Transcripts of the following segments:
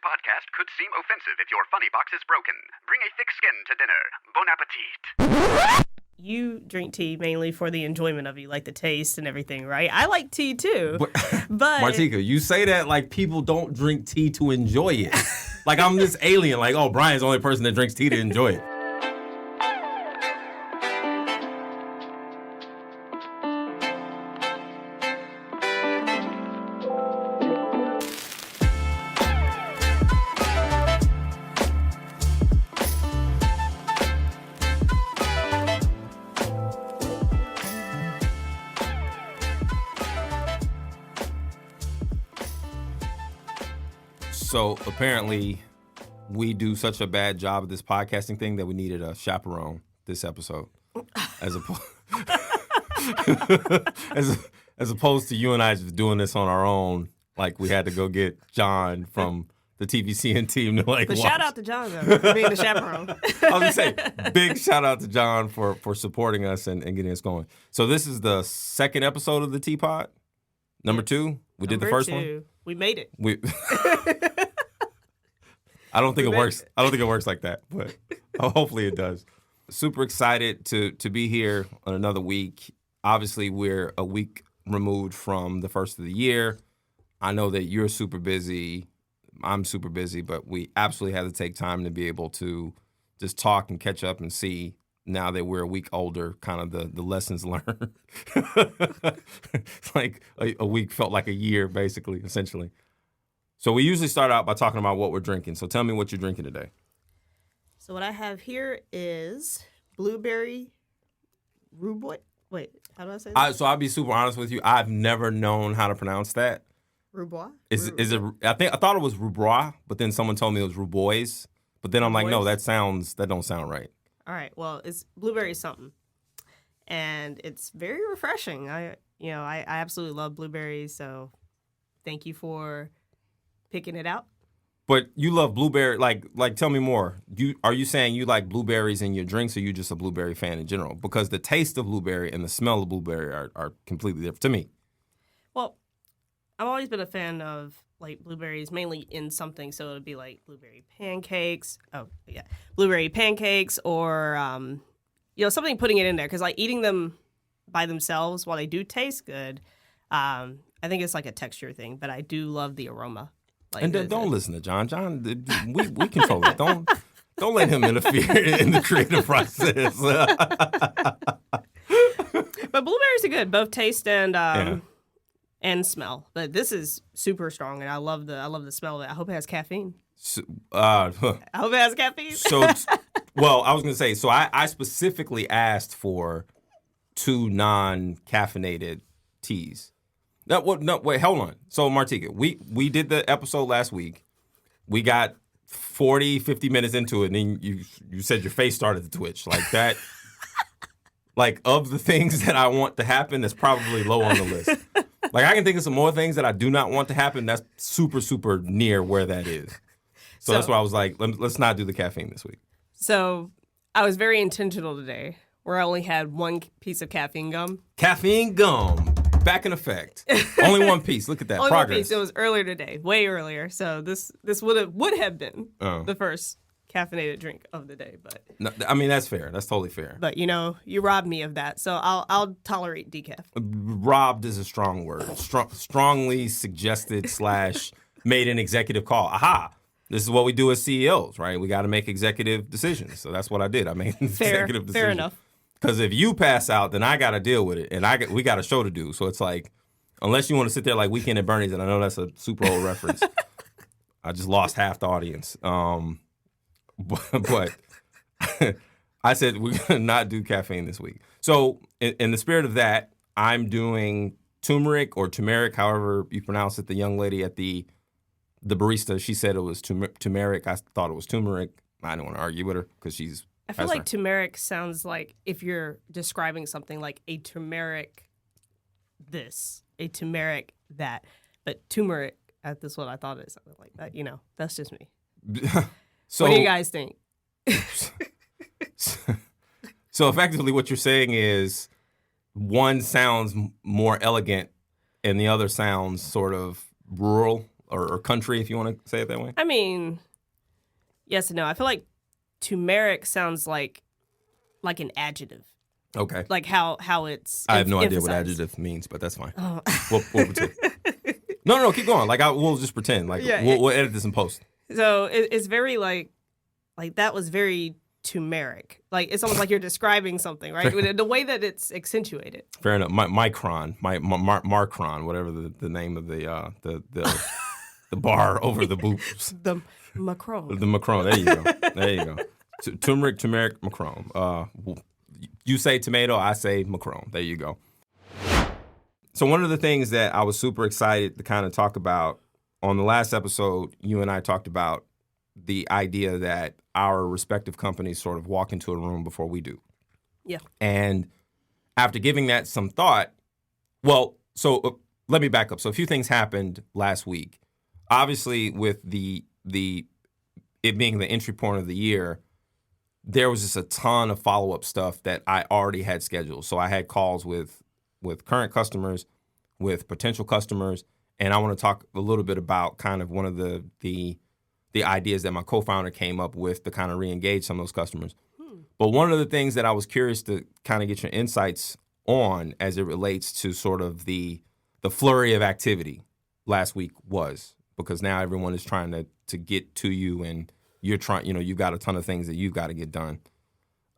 podcast could seem offensive if your funny box is broken. Bring a thick skin to dinner. Bon appetit. You drink tea mainly for the enjoyment of it, like the taste and everything, right? I like tea too. But Martika, you say that like people don't drink tea to enjoy it. Like I'm this alien, like, oh, Brian's the only person that drinks tea to enjoy it. So apparently we do such a bad job of this podcasting thing that we needed a chaperone this episode. As opposed to you and I just doing this on our own, like we had to go get John from the TBCN team to like watch. Shout out to John though, for being the chaperone. I was gonna say, big shout out to John for supporting us and getting us going. So this is the second episode of the TeaPod. Number 2. We did the first one. We made it. I don't think it works. I don't think it works like that, but hopefully it does. Super excited to be here on another week. Obviously, we're a week removed from the first of the year. I know that you're super busy. I'm super busy, but we absolutely had to take time to be able to just talk and catch up and see, now that we're a week older, kind of the lessons learned. Like a week felt like a year, basically, essentially. So we usually start out by talking about what we're drinking. So tell me what you're drinking today. So what I have here is blueberry Rubois. Wait, how do I say that? So I'll be super honest with you. I've never known how to pronounce that. Rubois? Is it? I thought it was Rubra, but then someone told me it was Ruboys. But then I'm like, no, that don't sound right. All right. Well, it's blueberry something, and it's very refreshing. I absolutely love blueberries. So thank you for picking it out. But you love blueberry, like tell me more. Are you saying you like blueberries in your drinks, or you just a blueberry fan in general? Because the taste of blueberry and the smell of blueberry are completely different to me. Well, I've always been a fan of like blueberries, mainly in something. So it would be like blueberry pancakes. Oh yeah, blueberry pancakes, or something putting it in there. Because like eating them by themselves, while they do taste good, I think it's like a texture thing. But I do love the aroma. Like and don't listen to John. John, we control it. Don't let him interfere in the creative process. But blueberries are good, both taste and smell. But this is super strong, and I love the smell of it. I hope it has caffeine. I hope it has caffeine. Well, I was gonna say. So I specifically asked for 2 non-caffeinated teas. No, wait, hold on. So, Martika, we did the episode last week. We got 40, 50 minutes into it, and then you said your face started to twitch. Like that, like of the things that I want to happen, that's probably low on the list. Like I can think of some more things that I do not want to happen. That's super, super near where that is. So that's why I was like, let's not do the caffeine this week. So I was very intentional today, where I only had 1 piece of caffeine gum. Caffeine gum. Back in effect. Only 1 piece. Look at that. Only progress. 1 piece. It was earlier today, way earlier. So this would have been the first caffeinated drink of the day. But no, I mean that's fair. That's totally fair. But you robbed me of that, so I'll tolerate decaf. Robbed is a strong word. Strongly suggested / made an executive call. Aha! This is what we do as CEOs, right? We got to make executive decisions. So that's what I did. I made an executive decision. Fair enough. Because if you pass out, then I got to deal with it, and we got a show to do. So it's like, unless you want to sit there like Weekend at Bernie's, and I know that's a super old reference, I just lost half the audience. But I said we're gonna not do caffeine this week. So in the spirit of that, I'm doing Tumeric or Tumeric, however you pronounce it. The young lady at the barista, she said it was Tumeric. I thought it was Turmeric. I didn't want to argue with her because she's. I feel like turmeric sounds like if you're describing something like a turmeric this, a turmeric that. But turmeric, that's what I thought it sounded like. But, that's just me. So, what do you guys think? So effectively what you're saying is one sounds more elegant and the other sounds sort of rural. or country, if you want to say it that way? I mean, yes and no. I feel like turmeric sounds like an adjective. Okay. Like how it's I have no idea what emphasized. adjective means, but that's fine. Oh. We'll pretend. No, keep going. Like we'll just pretend. Like Yeah, we'll edit this in post. So it's very like that was very turmeric. Like it's almost like you're describing something, right? With the way that it's accentuated. Fair enough. Marcron, whatever the name of the bar over the boops. The Macron. The Macron. There you go. There you go. Turmeric, Macron. You say tomato, I say Macron. There you go. So one of the things that I was super excited to kind of talk about on the last episode, you and I talked about the idea that our respective companies sort of walk into a room before we do. Yeah. And after giving that some thought, let me back up. So a few things happened last week. Obviously, with it being the entry point of the year, there was just a ton of follow-up stuff that I already had scheduled. So I had calls with current customers, with potential customers, and I want to talk a little bit about kind of one of the ideas that my co-founder came up with to kind of re-engage some of those customers. But one of the things that I was curious to kind of get your insights on as it relates to sort of the flurry of activity last week was, because now everyone is trying to get to you and you're trying, you've got a ton of things that you've got to get done.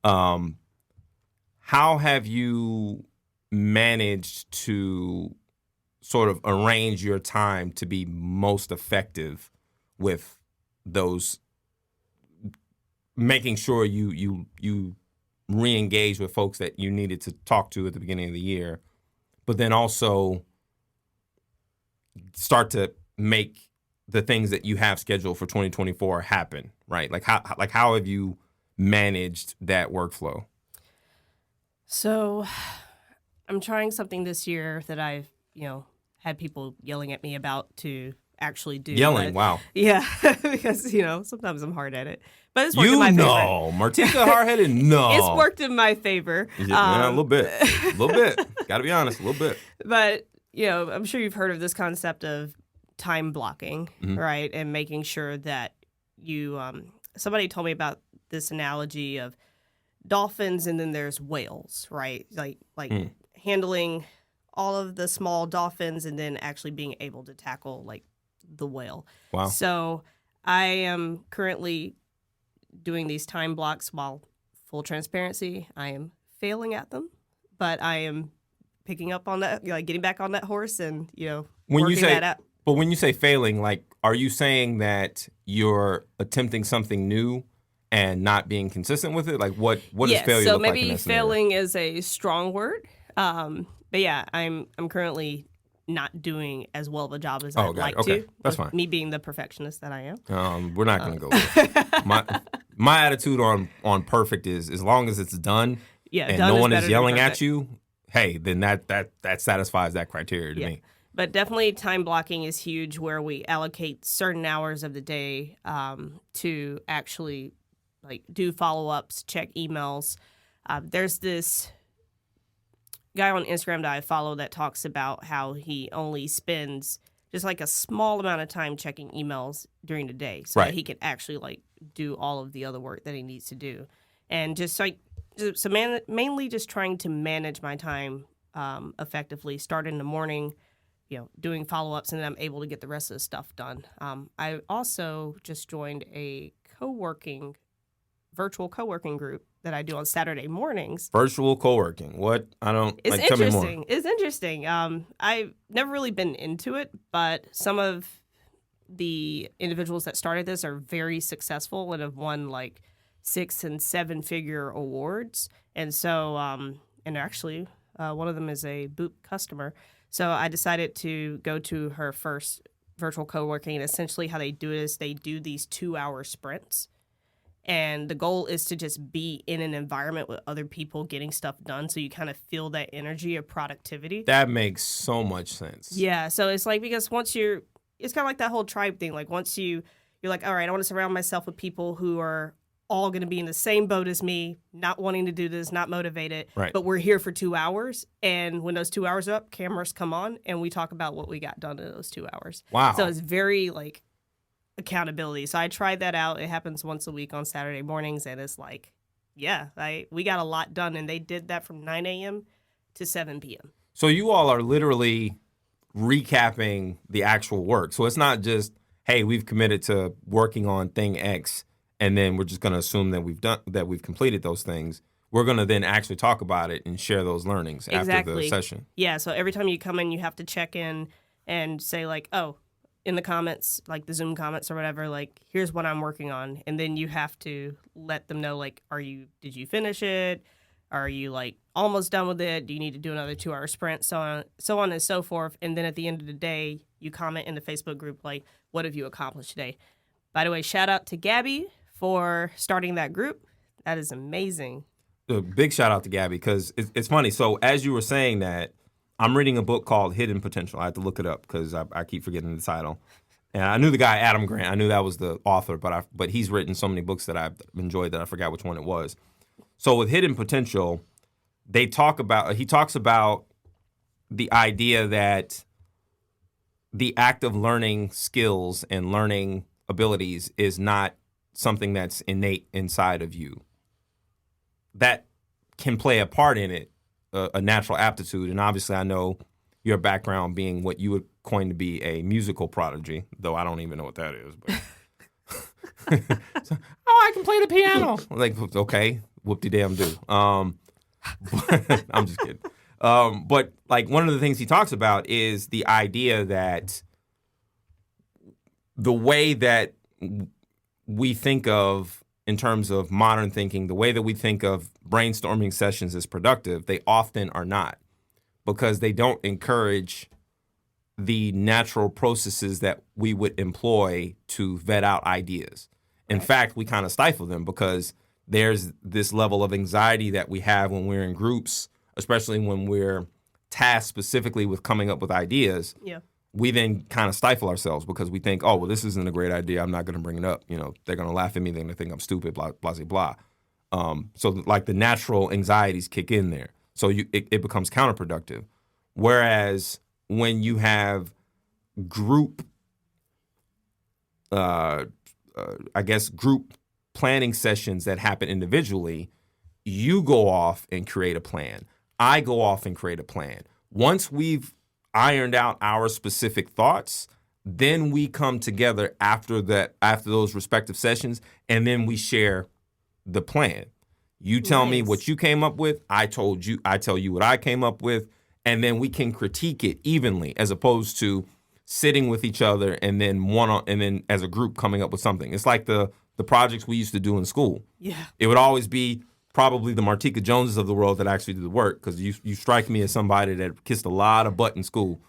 How have you managed to sort of arrange your time to be most effective with those, making sure you re-engage with folks that you needed to talk to at the beginning of the year, but then also start to make the things that you have scheduled for 2024 happen, right? Like how have you managed that workflow? So I'm trying something this year that I've, had people yelling at me about to actually do. Yelling, wow. Yeah, because, sometimes I'm hard at it. But it's worked in my favor. Martika hard-headed, no. It's worked in my favor. Yeah, a little bit. A little bit. Got to be honest, a little bit. But, I'm sure you've heard of this concept of time blocking, right? And making sure that you, somebody told me about this analogy of dolphins and then there's whales, right? Like handling all of the small dolphins and then actually being able to tackle like the whale. Wow. So I am currently doing these time blocks. While full transparency, I am failing at them, but I am picking up on that, getting back on that horse and, working that out. But when you say failing, like, are you saying that you're attempting something new and not being consistent with it? Like, what does failure so look like in maybe that scenario? failing is a strong word. But yeah, I'm currently not doing as well of a job as I'd like to. That's fine. Me being the perfectionist that I am. We're not going to go there. My attitude on perfect is, as long as it's done and done no is one better is than yelling at perfect. you, hey, then that satisfies that criteria to me. But definitely time blocking is huge, where we allocate certain hours of the day to actually do follow-ups, check emails. There's this guy on Instagram that I follow that talks about how he only spends just like a small amount of time checking emails during the day so that he can actually do all of the other work that he needs to do. And just mainly just trying to manage my time effectively, start in the morning, doing follow-ups, and then I'm able to get the rest of the stuff done. I also just joined a virtual co-working group that I do on Saturday mornings. Virtual co-working. What? I don't. It's tell me more. interesting. It's interesting. I've never really been into it, but some of the individuals that started this are very successful and have won 6 and 7 figure awards. And so, and actually, one of them is a Boop customer. So I decided to go to her first virtual co-working, and essentially how they do it is they do these 2-hour sprints. And the goal is to just be in an environment with other people getting stuff done, so you kind of feel that energy of productivity. That makes so much sense. Yeah, so it's because once it's kind of like that whole tribe thing. Once you're like, all right, I want to surround myself with people who are all going to be in the same boat as me, not wanting to do this, not motivated. Right. But we're here for 2 hours. And when those 2 hours are up, cameras come on and we talk about what we got done in those 2 hours. Wow. So it's very accountability. So I tried that out. It happens once a week on Saturday mornings. And it's we got a lot done. And they did that from 9 a.m. to 7 p.m. So you all are literally recapping the actual work. So it's not just, hey, we've committed to working on thing X, and then we're just going to assume that we've completed those things. We're going to then actually talk about it and share those learnings after the session. Yeah, so every time you come in, you have to check in and say in the comments, like the Zoom comments or whatever, here's what I'm working on. And then you have to let them know, did you finish it? Are you almost done with it? Do you need to do another 2-hour sprint? So on and so forth. And then at the end of the day, you comment in the Facebook group, what have you accomplished today? By the way, shout out to Gabby for starting that group. That is amazing. A big shout out to Gabby, because it's funny. So as you were saying that, I'm reading a book called Hidden Potential. I had to look it up because I keep forgetting the title. And I knew the guy, Adam Grant. I knew that was the author, but he's written so many books that I've enjoyed that I forgot which one it was. So with Hidden Potential, he talks about the idea that the act of learning skills and learning abilities is not something that's innate inside of you. That can play a part in it, a natural aptitude. And obviously I know your background being what you would coin to be a musical prodigy, though I don't even know what that is. But I can play the piano. Okay, whoop-de-damn-do. I'm just kidding. But one of the things he talks about is the idea that the way that we think of, in terms of modern thinking, the way that we think of brainstorming sessions as productive, they often are not, because they don't encourage the natural processes that we would employ to vet out ideas. In fact, we kind of stifle them, because there's this level of anxiety that we have when we're in groups, especially when we're tasked specifically with coming up with ideas. Yeah. We then kind of stifle ourselves because we think, oh, well, this isn't a great idea. I'm not going to bring it up. They're going to laugh at me. They're going to think I'm stupid, blah, blah, blah, blah. So the natural anxieties kick in there. So it becomes counterproductive. Whereas when you have group, group planning sessions that happen individually, you go off and create a plan. I go off and create a plan. Once we've ironed out our specific thoughts, then we come together after those respective sessions, and then we share the plan. You tell me what you came up with, I tell you what I came up with, and then we can critique it evenly, as opposed to sitting with each other and then as a group coming up with something. It's like the projects we used to do in school. Yeah. It would always be probably the Martika Joneses of the world that actually did the work, because you strike me as somebody that kissed a lot of butt in school.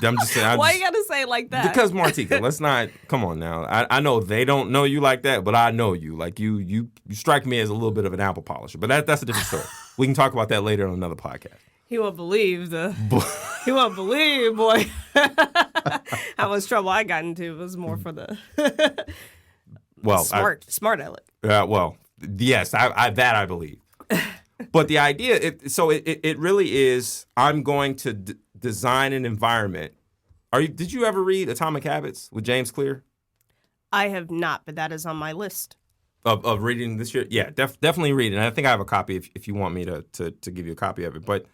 I'm just saying. Why you gotta say it like that? Because Martika, let's not. Come on now. I know they don't know you like that, but I know you. You strike me as a little bit of an apple polisher. But that's a different story. We can talk about that later on another podcast. He won't believe he won't believe, boy, how much trouble I got into. It was more for the smart aleck. Yes, I believe. But the idea, it really is, I'm going to design an environment. Did you ever read Atomic Habits with James Clear? I have not, but that is on my list. Of reading this year? Yeah, definitely read it. And I think I have a copy if you want me to give you a copy of it. But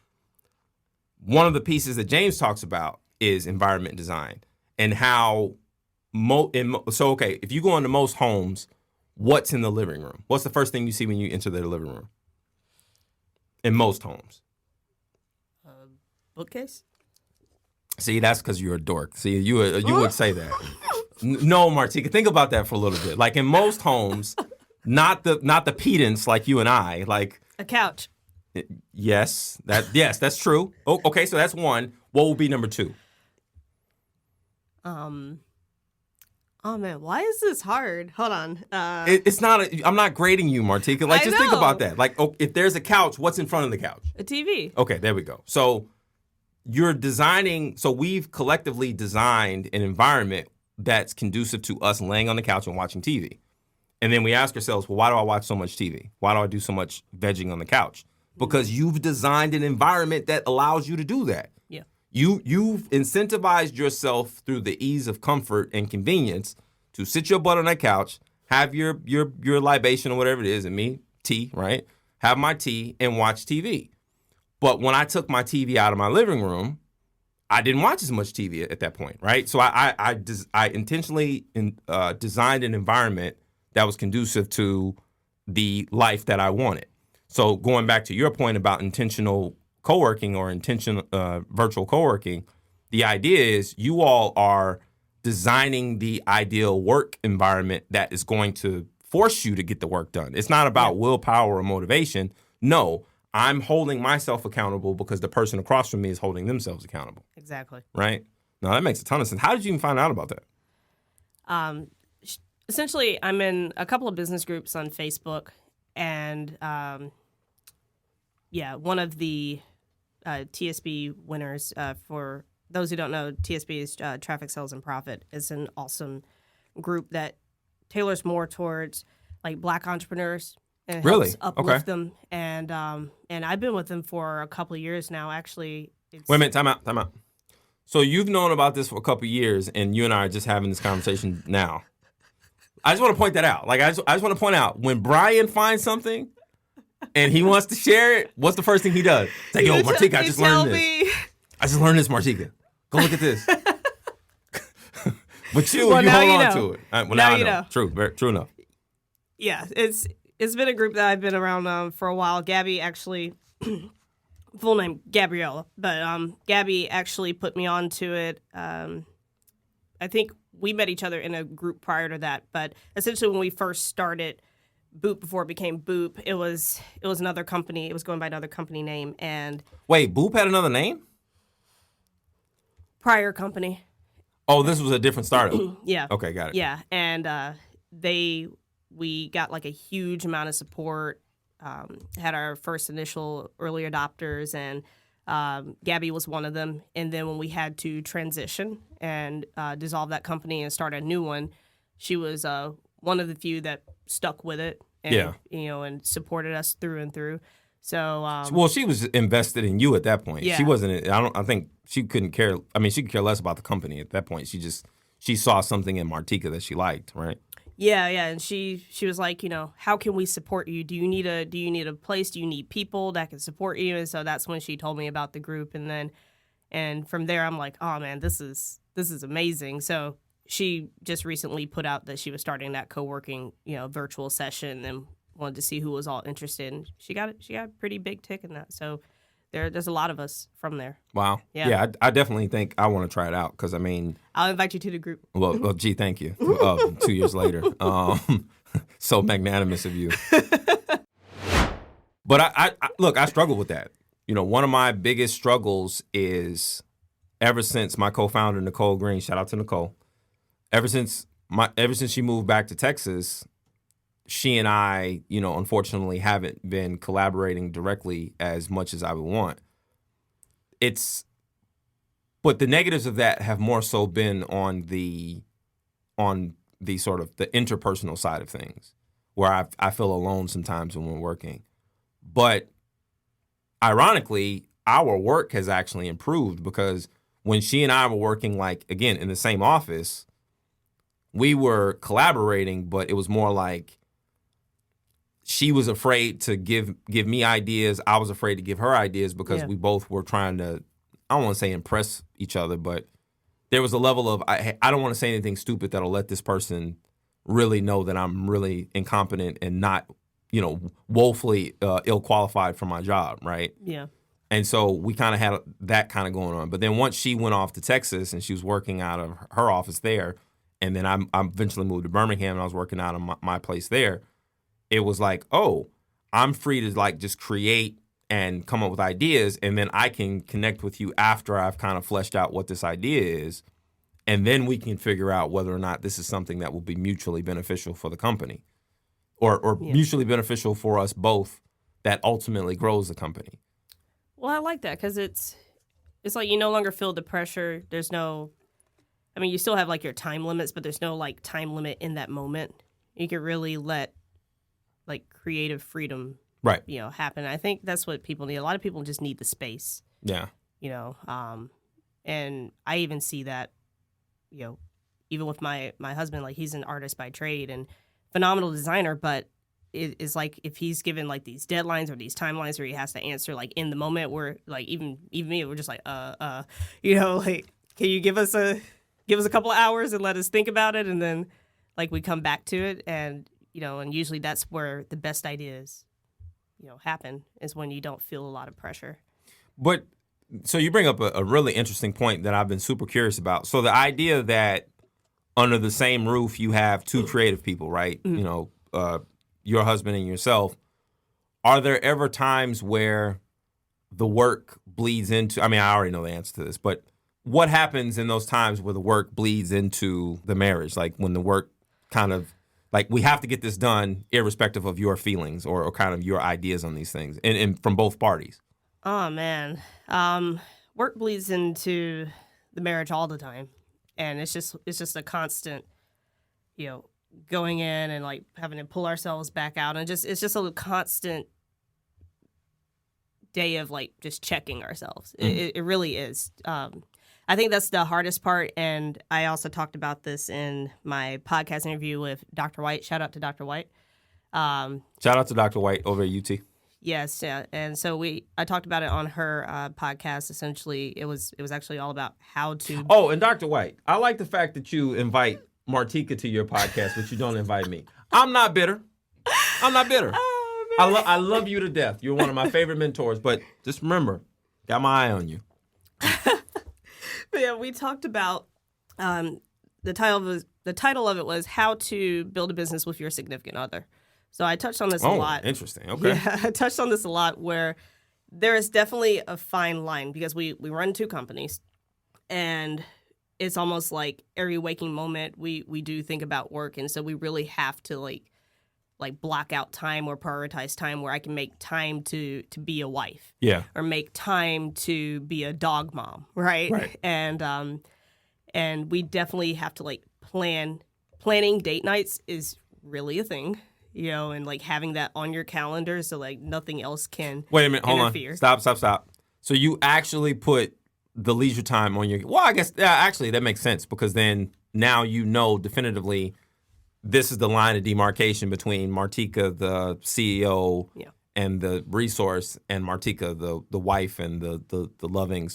one of the pieces that James talks about is environment design, and how, if you go into most homes, what's in the living room? What's the first thing you see when you enter their living room? In most homes. Bookcase? See, that's because you're a dork. See, you would say that. No, Martika, think about that for a little bit. In most homes, not the pedants like you and I, a couch. Yes, that's true. Oh, okay, so that's one. What will be number two? Oh man, why is this hard? Hold on. It's not. I'm not grading you, Martika. Just think about that. If there's a couch, what's in front of the couch? A TV. Okay, there we go. So you're designing. So we've collectively designed an environment that's conducive to us laying on the couch and watching TV. And then we ask ourselves, well, why do I watch so much TV? Why do I do so much vegging on the couch? Because you've designed an environment that allows you to do that. Yeah. You've incentivized yourself through the ease of comfort and convenience to sit your butt on that couch, have your libation or whatever it is, and me, tea, right? Have my tea and watch TV. But when I took my TV out of my living room, I didn't watch as much TV at that point, right? So I intentionally designed an environment that was conducive to the life that I wanted. So going back to your point about intentional co-working or intentional virtual co-working, the idea is you all are designing the ideal work environment that is going to force you to get the work done. It's not about willpower or motivation. No, I'm holding myself accountable because the person across from me is holding themselves accountable. Exactly. Right? No, that makes a ton of sense. How did you even find out about that? Essentially, I'm in a couple of business groups on Facebook, and one of the TSB winners, for those who don't know, TSB is Traffic Sales and Profit. It's an awesome group that tailors more towards like Black entrepreneurs and helps uplift them. And I've been with them for a couple of years now. Actually, wait a minute, time out. So you've known about this for a couple of years, and you and I are just having this conversation now. I just want to point that out. Like I just want to point out when Brian finds something and he wants to share it, what's the first thing he does? It's like, yo, Martika, I just learned this. I just learned this, Martika. Go look at this. But you hold on to it. Well, now I know. True enough. Yeah, it's been a group that I've been around for a while. Gabby actually, full name Gabriella, but Gabby actually put me onto it. I think we met each other in a group prior to that, but essentially when we first started Boop, before it became Boop, it was another company. It was going by another company name. And wait, Boop had another name? Prior company. Oh, this was a different startup. Yeah. Okay, got it. Yeah, and we got like a huge amount of support. Had our first initial early adopters, and Gabby was one of them. And then when we had to transition and dissolve that company and start a new one, she was one of the few that stuck with it and, and supported us through and through. So, well, she was invested in you at that point. Yeah. She wasn't. I think she couldn't care. I mean, she could care less about the company at that point. She saw something in Martika that she liked, right? Yeah, and she was like, how can we support you? Do you need a place? Do you need people that can support you? And so that's when she told me about the group, and from there I'm like, oh man, this is amazing. So she just recently put out that she was starting that co-working, virtual session, and wanted to see who was all interested. And she got a pretty big tick in that. So there's a lot of us from there. Wow. Yeah, I definitely think I want to try it out because, I mean... I'll invite you to the group. Well, gee, thank you. 2 years later. So magnanimous of you. But I look, I struggle with that. One of my biggest struggles is ever since my co-founder, Nicole Green, shout out to Nicole, ever since she moved back to Texas, she and I, unfortunately haven't been collaborating directly as much as I would want. But the negatives of that have more so been on the sort of the interpersonal side of things, where I feel alone sometimes when we're working. But ironically, our work has actually improved because when she and I were working, like, again, in the same office, we were collaborating, but it was more like she was afraid to give me ideas. I was afraid to give her ideas because we both were trying to, I don't want to say impress each other, but there was a level of, I don't want to say anything stupid that'll let this person really know that I'm really incompetent and not, woefully ill-qualified for my job, right? Yeah. And so we kind of had that kind of going on. But then once she went off to Texas and she was working out of her office there, and then I eventually moved to Birmingham and I was working out of my place there, it was like, oh, I'm free to like just create and come up with ideas, and then I can connect with you after I've kind of fleshed out what this idea is, and then we can figure out whether or not this is something that will be mutually beneficial for the company or mutually beneficial for us both that ultimately grows the company. Well, I like that because it's like you no longer feel the pressure. There's no, I mean, you still have like your time limits, but there's no like time limit in that moment. You could really let like creative freedom, Right. happen. I think that's what people need. A lot of people just need the space, Yeah. And I even see that, even with my husband, like he's an artist by trade and phenomenal designer, but it is like if he's given like these deadlines or these timelines where he has to answer like in the moment, where like even me, we're just like like can you give us a couple of hours and let us think about it, and then like we come back to it, and and usually that's where the best ideas happen, is when you don't feel a lot of pressure. But so you bring up a really interesting point that I've been super curious about. So the idea that under the same roof you have two creative people, right? Mm-hmm. Your husband and yourself. Are there ever times where the work bleeds into? I mean, I already know the answer to this, but what happens in those times where the work bleeds into the marriage? Like when the work kind of like we have to get this done, irrespective of your feelings or kind of your ideas on these things, and from both parties. Oh man, work bleeds into the marriage all the time, and it's just a constant, going in and like having to pull ourselves back out, and it's just a constant day of like just checking ourselves. Mm-hmm. It really is. I think that's the hardest part, and I also talked about this in my podcast interview with Dr. White. Shout out to Dr. White. Shout out to Dr. White over at UT. Yes, yeah, and so I talked about it on her podcast. Essentially, it was actually all about how to. Oh, and Dr. White, I like the fact that you invite Martika to your podcast, but you don't invite me. I'm not bitter. Oh, I love you to death. You're one of my favorite mentors, but just remember, got my eye on you. But yeah, we talked about the title of it was How to Build a Business with Your Significant Other. So I touched on this a lot. Interesting. Okay. Yeah, I touched on this a lot, where there is definitely a fine line, because we run two companies, and it's almost like every waking moment we do think about work, and so we really have to like block out time or prioritize time where I can make time to be a wife. Yeah. Or make time to be a dog mom, right? Right. And we definitely have to like planning date nights is really a thing. And like having that on your calendar so like nothing else can Wait a minute, interfere. Hold on. Stop. So you actually put the leisure time on your... Well, I guess, actually, that makes sense, because then now you know definitively this is the line of demarcation between Martika, the CEO, and the resource, and Martika, the wife and the loving,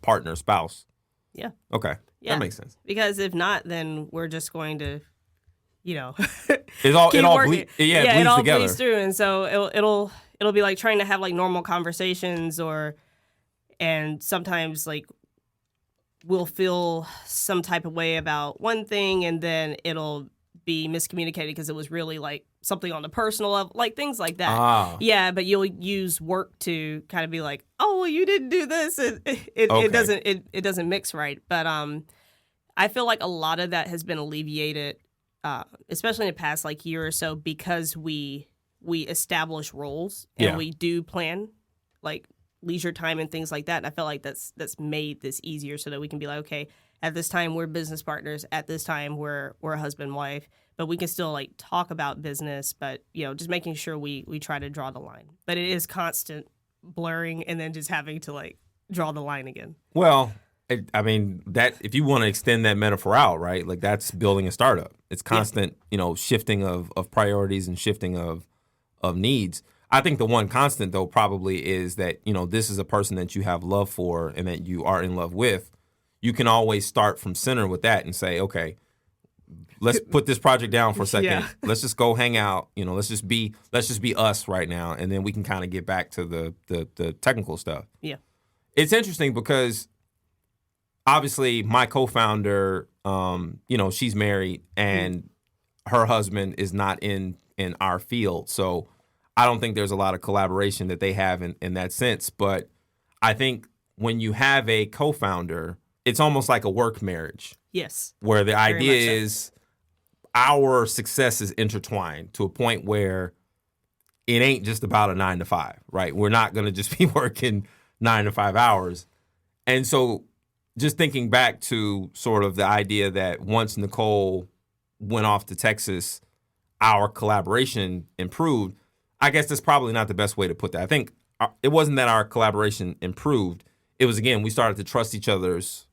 partner, spouse. Yeah. Okay. Yeah. That makes sense. Because if not, then we're just going to... it all bleeds together. Bleeds through, and so it'll be like trying to have like normal conversations, and sometimes like we'll feel some type of way about one thing, and then it'll be miscommunicated because it was really like something on the personal level, like things like that. Yeah, but you'll use work to kind of be like, oh, well, you didn't do this. It doesn't mix right. But I feel like a lot of that has been alleviated. Especially in the past like year or so, because we establish roles and we do plan like leisure time and things like that. And I feel like that's made this easier so that we can be like, okay, at this time we're business partners, at this time we're a husband and wife, but we can still like talk about business, but just making sure we try to draw the line. But it is constant blurring and then just having to like draw the line again. Well, I mean, that if you want to extend that metaphor out, right? Like that's building a startup. It's constant, shifting of priorities and shifting of needs. I think the one constant though probably is that, this is a person that you have love for and that you are in love with. You can always start from center with that and say, okay, let's put this project down for a second. Yeah. Let's just go hang out. Let's just be us right now, and then we can kind of get back to the technical stuff. Yeah, it's interesting because obviously my co-founder, she's married and her husband is not in our field, so I don't think there's a lot of collaboration that they have in that sense. But I think when you have a co-founder, it's almost like a work marriage. Yes. Where the idea is our success is intertwined to a point where it ain't just about a 9 to 5, right? We're not going to just be working 9 to 5 hours. And so just thinking back to sort of the idea that once Nicole went off to Texas, our collaboration improved. I guess that's probably not the best way to put that. I think it wasn't that our collaboration improved. It was, again, we started to trust each other's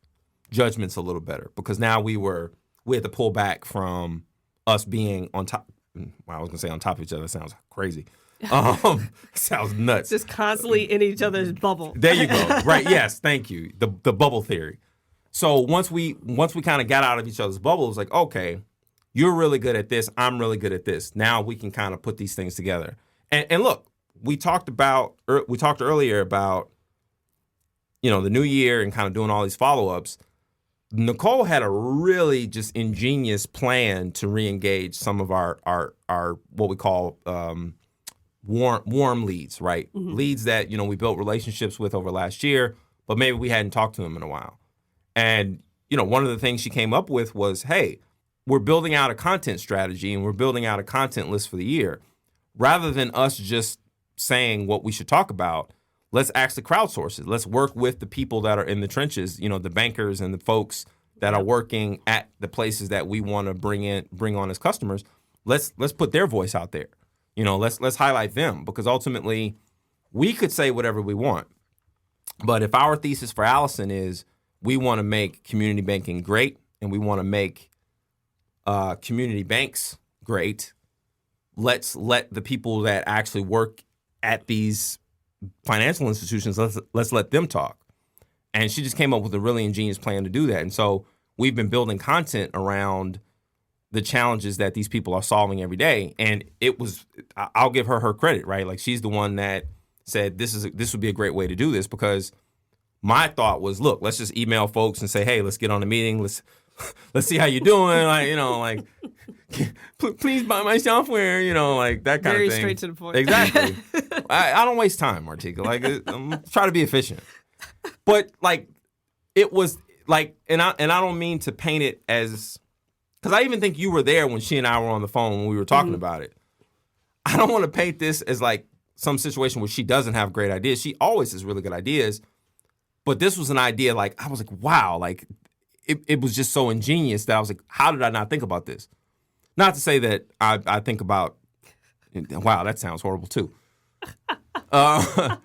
judgments a little better because now we had to pull back from us being on top. Well, I was going to say on top of each other. That sounds crazy. Sounds nuts. Just constantly in each other's bubble. There you go. Right. Yes. Thank you. The bubble theory. So once we kind of got out of each other's bubble, it was like, okay, you're really good at this. I'm really good at this. Now we can kind of put these things together. And look, we talked earlier about, the new year and kind of doing all these follow-ups. Nicole had a really just ingenious plan to re-engage some of our what we call warm leads, right? Mm-hmm. Leads that, we built relationships with over last year, but maybe we hadn't talked to them in a while. And, one of the things she came up with was, hey, we're building out a content strategy and we're building out a content list for the year. Rather than us just saying what we should talk about, let's actually crowdsource it. Let's work with the people that are in the trenches, the bankers and the folks that are working at the places that we want to bring on as customers. Let's put their voice out there. Let's highlight them because ultimately we could say whatever we want. But if our thesis for Allison is we want to make community banking great and we want to make community banks great, let's let the people that actually work at these financial institutions, let's let them talk. And she just came up with a really ingenious plan to do that. And so we've been building content around the challenges that these people are solving every day. And I'll give her credit, right? Like she's the one that said this would be a great way to do this because my thought was, look, let's just email folks and say, hey, let's get on a meeting. Let's see how you're doing. Please buy my software, that kind of thing. Very straight to the point. Exactly. I don't waste time, Martika. I'm trying to be efficient. But it was and I don't mean to paint it as, because I even think you were there when she and I were on the phone when we were talking about it. I don't want to paint this as some situation where she doesn't have great ideas. She always has really good ideas. But this was an idea I was like, wow, it was just so ingenious that I was like, how did I not think about this? Not to say that I think about, wow, that sounds horrible too. I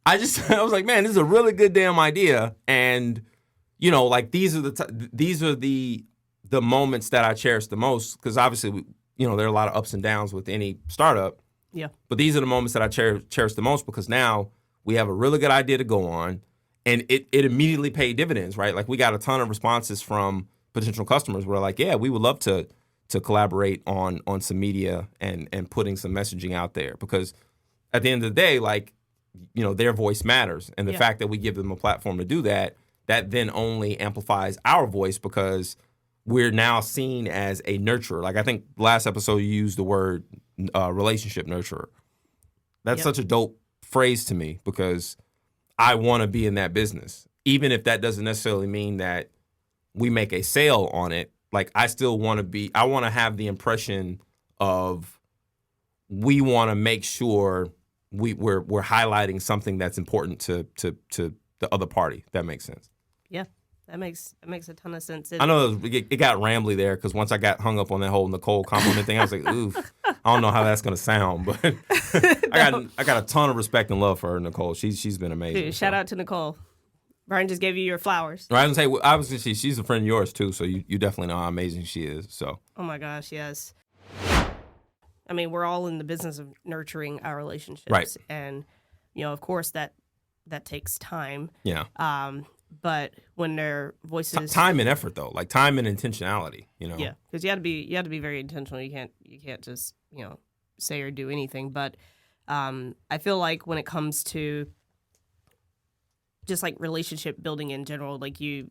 was like, man, this is a really good damn idea. And, these are the moments that I cherish the most because obviously, there are a lot of ups and downs with any startup. Yeah. But these are the moments that I cherish the most because now we have a really good idea to go on. And it immediately paid dividends, right? We got a ton of responses from potential customers who are like, yeah, we would love to collaborate on some media and putting some messaging out there. Because at the end of the day, their voice matters. And the fact that we give them a platform to do that then only amplifies our voice because we're now seen as a nurturer. I think last episode you used the word relationship nurturer. That's such a dope phrase to me because I want to be in that business, even if that doesn't necessarily mean that we make a sale on it. I still want to I want to have the impression of we want to make sure we're highlighting something that's important to the other party. If that makes sense. Yeah, that makes a ton of sense. I know it got rambly there because once I got hung up on that whole Nicole compliment thing, I was like, oof, I don't know how that's going to sound, but I got a ton of respect and love for her, Nicole. She's been amazing. Dude, shout out to Nicole. Brian just gave you your flowers. I was going to say, obviously, she's a friend of yours, too, so you definitely know how amazing she is. So. Oh, my gosh, yes. I mean, we're all in the business of nurturing our relationships. Right. And, of course, that takes time. Yeah. But when their voices... Time and effort, though. Time and intentionality, Yeah, because you have to be very intentional. You can't just, say or do anything. But I feel like when it comes to just relationship building in general, and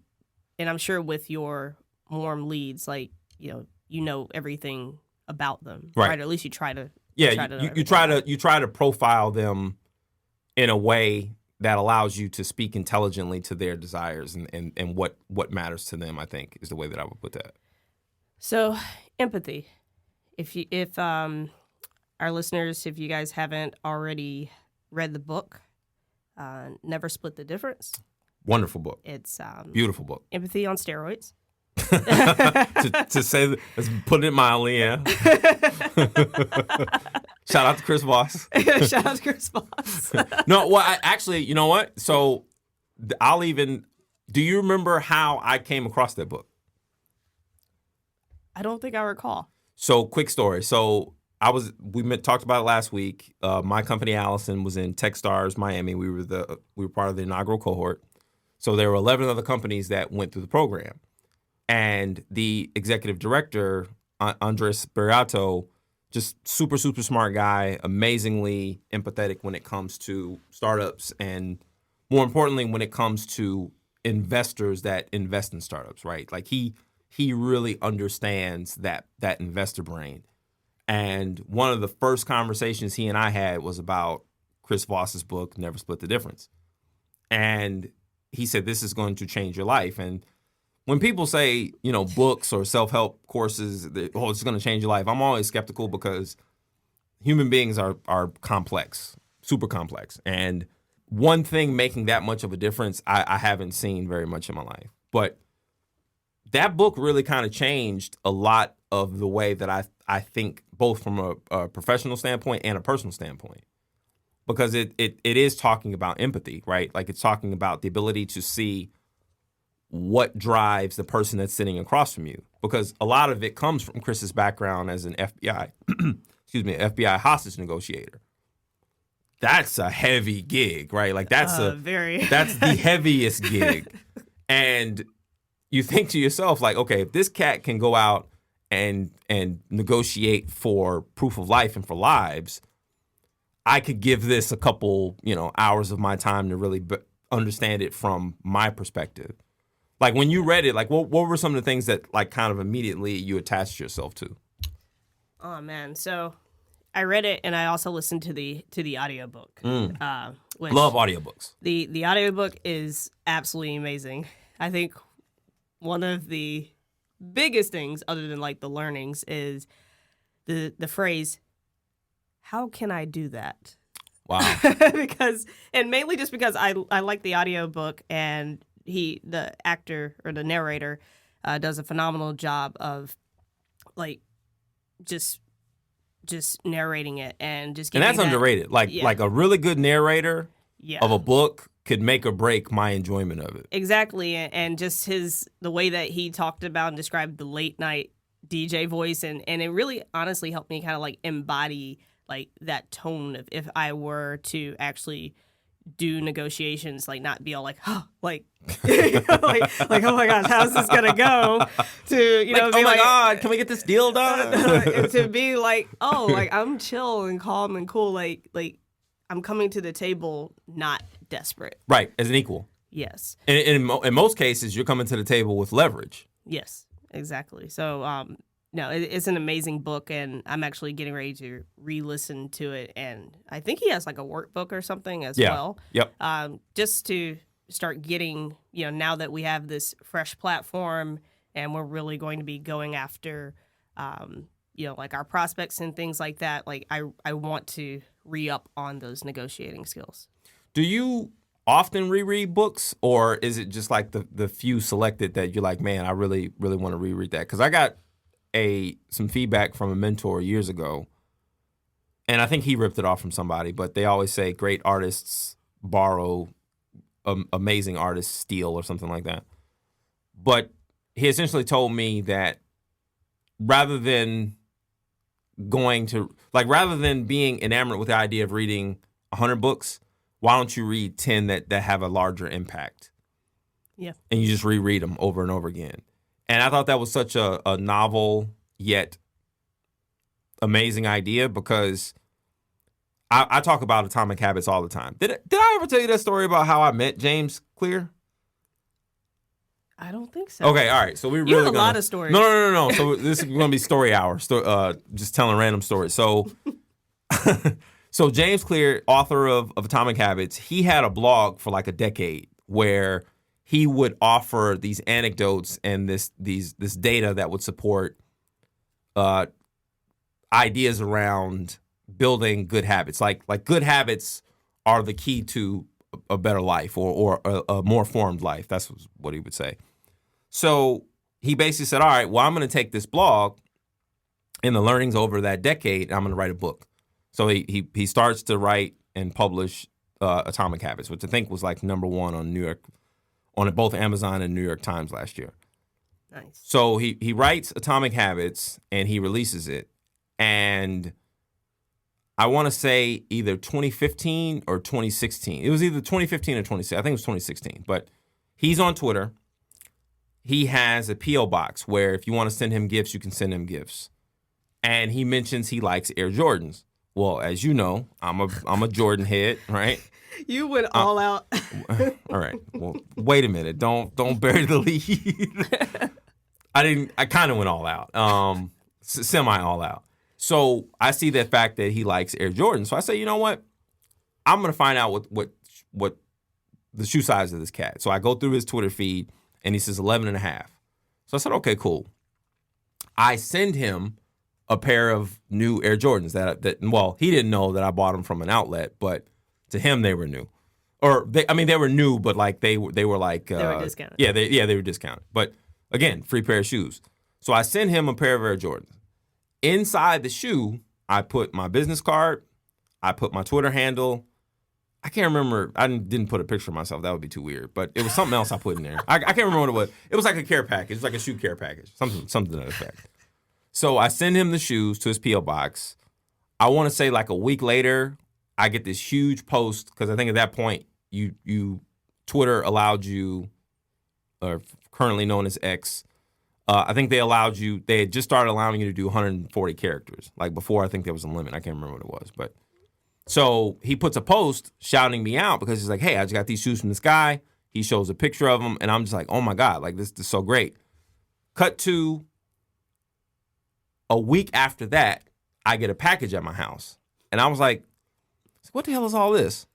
I'm sure with your warm leads, you know everything about them, right? Or at least you try to. Yeah, you try to profile them in a way that allows you to speak intelligently to their desires and what matters to them. I think is the way that I would put that. So empathy, if our listeners, if you guys haven't already read the book, Never Split the Difference. Wonderful book. It's beautiful book. Empathy on steroids. to say, let's put it mildly, yeah. Shout out to Chris Voss. Shout out to Chris Voss. No, well, actually, you know what? So do you remember how I came across that book? I don't think I recall. So, quick story. So, talked about it last week. My company, Allison, was in Techstars Miami. We were part of the inaugural cohort. So there were 11 other companies that went through the program, and the executive director, Andres Barato, just super smart guy, amazingly empathetic when it comes to startups, and more importantly, when it comes to investors that invest in startups. Right, like he really understands that investor brain. And one of the first conversations he and I had was about Chris Voss's book, Never Split the Difference. And he said, this is going to change your life. And when people say, books or self-help courses, it's going to change your life, I'm always skeptical because human beings are complex, super complex. And one thing making that much of a difference, I haven't seen very much in my life. But that book really kind of changed a lot of the way that I think, both from a professional standpoint and a personal standpoint, because it is talking about empathy, right? Like, it's talking about the ability to see what drives the person that's sitting across from you, because a lot of it comes from Chris's background as an FBI, FBI hostage negotiator. That's a heavy gig, right? Like, that's the heaviest gig. And you think to yourself, like, okay, if this cat can go out and negotiate for proof of life and for lives, I could give this a couple, hours of my time to really understand it from my perspective. Like, when you read it, like, what were some of the things that, like, kind of immediately you attached yourself to? Oh man, so I read it and I also listened to the audiobook. Love audiobooks. The audiobook is absolutely amazing. I think one of the biggest things, other than like the learnings, is the phrase, how can I do that? Wow. Mainly just because I like the audiobook, and the actor or the narrator does a phenomenal job of like just narrating it and just giving. And that's underrated. Like a really good narrator of a book could make or break my enjoyment of it. Exactly. And just the way that he talked about and described the late night DJ voice, and it really honestly helped me kind of like embody like that tone of if I were to actually do negotiations, like not be all like, oh, like, like oh my gosh, how's this gonna go? To like, oh my god, can we get this deal done? To be like, oh, like I'm chill and calm and cool, like I'm coming to the table not desperate. Right, as an equal. Yes. In most cases, you're coming to the table with leverage. Yes, exactly. So, no, it's an amazing book, and I'm actually getting ready to re-listen to it. And I think he has like a workbook or something as well. Yep. Just to start getting, now that we have this fresh platform and we're really going to be going after, like our prospects and things like that, like I want to re-up on those negotiating skills. Do you often reread books, or is it just like the few selected that you're like, man, I really, really want to reread that? Because I got some feedback from a mentor years ago, and I think he ripped it off from somebody, but they always say great artists borrow, amazing artists steal, or something like that. But he essentially told me that rather than being enamored with the idea of reading 100 books, why don't you read 10 that have a larger impact? Yeah. And you just reread them over and over again. And I thought that was such a novel yet amazing idea, because I talk about Atomic Habits all the time. Did I ever tell you that story about how I met James Clear? I don't think so. Okay, all right. So we really have a lot of stories. No. So this is going to be story hour. Just telling random stories. So, so James Clear, author of Atomic Habits, he had a blog for like a decade where he would offer these anecdotes and this data that would support ideas around building good habits. Like good habits are the key to a better life or a more formed life. That's what he would say. So he basically said, all right, well, I'm going to take this blog and the learnings over that decade, and I'm going to write a book. So he starts to write and publish Atomic Habits, which I think was like #1 on New York, on both Amazon and New York Times last year. Nice. So he writes Atomic Habits and he releases it. And I want to say either 2015 or 2016. It was either 2015 or 2016. I think it was 2016. But he's on Twitter. He has a P.O. box where if you want to send him gifts, you can send him gifts. And he mentions he likes Air Jordans. Well, as you know, I'm a Jordan head, right? You went all out. All right. Well, wait a minute. Don't bury the lead. I kind of went all out. Semi all out. So I see the fact that he likes Air Jordan. So I say, you know what? I'm gonna find out what the shoe size of this cat. So I go through his Twitter feed and he says 11.5. So I said, okay, cool. I send him a pair of new Air Jordans that well, he didn't know that I bought them from an outlet, but to him they were new. Or they were new, but like they were like they were discounted. Yeah, they were discounted. But again, free pair of shoes. So I send him a pair of Air Jordans. Inside the shoe, I put my business card, I put my Twitter handle. I can't remember. I didn't put a picture of myself. That would be too weird. But it was something else I put in there. I can't remember what it was. It was like a care package. It was like a shoe care package. Something to that effect. So I send him the shoes to his P.O. box. I want to say like a week later, I get this huge post because I think at that point, Twitter allowed you, or currently known as X, I think they had just started allowing you to do 140 characters. Like before, I think there was a limit. I can't remember what it was. But so he puts a post shouting me out because he's like, hey, I just got these shoes from this guy. He shows a picture of them. And I'm just like, oh my God, like this is so great. Cut to a week after that, I get a package at my house. And I was like, what the hell is all this?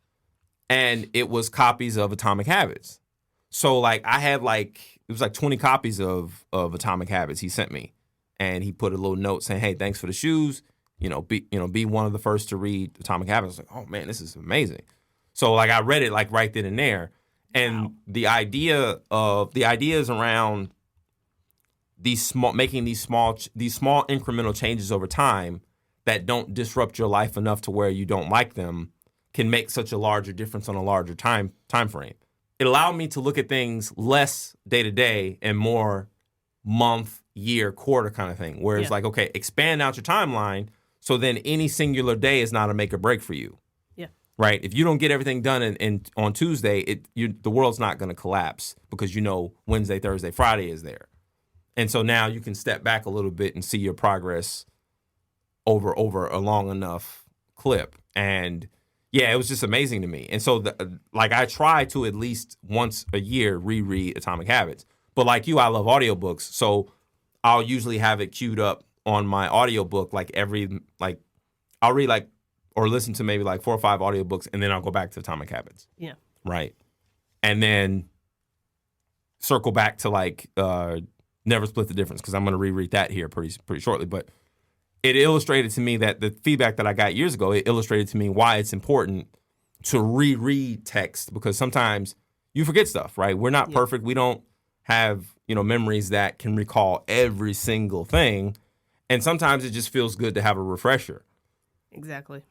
And it was copies of Atomic Habits. So like I had it was like 20 copies of Atomic Habits he sent me. And he put a little note saying, hey, thanks for the shoes. Be one of the first to read Atomic Habits. I was like, oh man, this is amazing. So like I read it like right then and there. And wow. the ideas around making these small incremental changes over time that don't disrupt your life enough to where you don't like them can make such a larger difference on a larger time frame. It allowed me to look at things less day to day and more month, year, quarter kind of thing. Where it's like, okay, expand out your timeline so then any singular day is not a make or break for you. Yeah. Right? If you don't get everything done on Tuesday, the world's not going to collapse because Wednesday, Thursday, Friday is there. And so now you can step back a little bit and see your progress over a long enough clip. And yeah, it was just amazing to me. And so I try to at least once a year reread Atomic Habits. But like you, I love audiobooks. So I'll usually have it queued up on my audiobook I'll read or listen to maybe 4 or 5 audiobooks and then I'll go back to Atomic Habits. Yeah. Right. And then circle back to Never Split the Difference because I'm going to reread that here pretty shortly. But it illustrated to me that the feedback that I got years ago, it illustrated to me why it's important to reread text because sometimes you forget stuff, right? We're not perfect. We don't have, memories that can recall every single thing. And sometimes it just feels good to have a refresher. Exactly.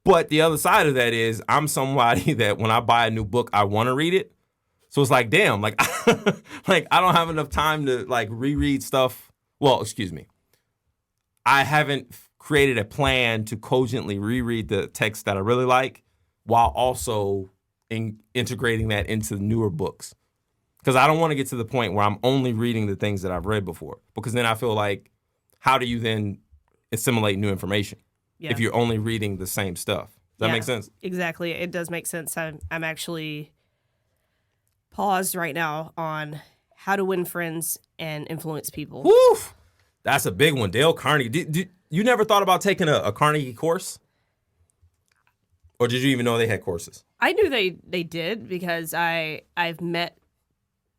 But the other side of that is I'm somebody that when I buy a new book, I want to read it. So it's like, damn, I don't have enough time to reread stuff. Well, excuse me. I haven't created a plan to cogently reread the text that I really like while also integrating that into newer books. Because I don't want to get to the point where I'm only reading the things that I've read before. Because then I feel like, how do you then assimilate new information if you're only reading the same stuff? Does that make sense? Exactly. It does make sense. I'm actually paused right now on how to win friends and influence people. Woo! That's a big one. Dale Carnegie. You never thought about taking a Carnegie course? Or did you even know they had courses? I knew they did because I've met